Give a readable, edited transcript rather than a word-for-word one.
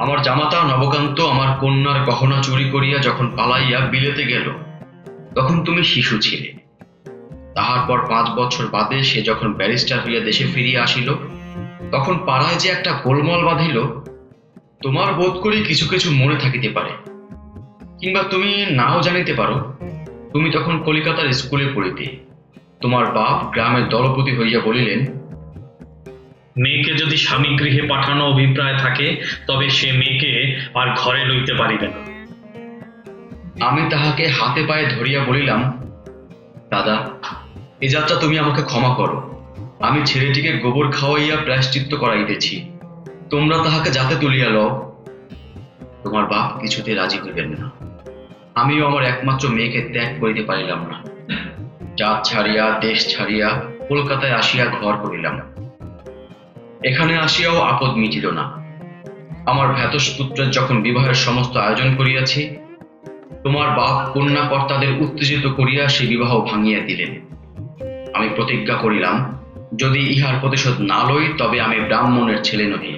আমার জামাতা নবকান্ত আমার কন্যার গহনা চুরি করিয়া যখন পালাইয়া বিলেতে গেল, তখন তুমি শিশু ছিলে। তাহার পর 5 বছর বাদে সে যখন ব্যারিস্টার হইয়া দেশে ফিরিয়া আসিল, তখন পাড়ায় যে একটা গোলমাল বাঁধিল, তোমার বোধ করি কিছু কিছু মনে থাকিতে পারে, কিংবা তুমি নাও জানিতে পারো। তুমি তখন কলিকাতার স্কুলে পড়িতে। তোমার বাপ গ্রামের দলপতি হইয়া বলিলেন, মেয়েকে যদি স্বামী গৃহে পাঠানো অভিপ্রায় থাকে, তবে সে মেয়েকে আর ঘরে লইতে পারিবে না। আমি তাহাকে হাতে পায়ে ধরিয়া বলিলাম, দাদা, এ যাত্রা তুমি আমাকে ক্ষমা করো। আমি ছেলেটিকে গোবর খাওয়াইয়া প্রায়শ্চিত্ত করাইতেছি, তোমরা তাহাকে যাতে তুলিয়া লও। তোমার বাপ কিছুতে রাজি হইবেন না। আমিও আমার একমাত্র মেয়েকে ত্যাগ করিতে পারিলাম না। জাত ছাড়িয়া দেশ ছাড়িয়া কলকাতায় আসিয়া ঘর করিলাম। এখানে আসিয়াও আপদ মিটিল না। আমার ভ্রাতুষ্পুত্রের যখন বিবাহের সমস্ত আয়োজন করিয়াছি, তোমার বাপ কন্যা কর্তাদের উত্তেজিত করিয়া সে বিবাহ ভাঙিয়া দিলেন। আমি প্রতিজ্ঞা করিলাম, যদি ইহার প্রতিশোধ না লই, তবে আমি ব্রাহ্মণের ছেলে নহি।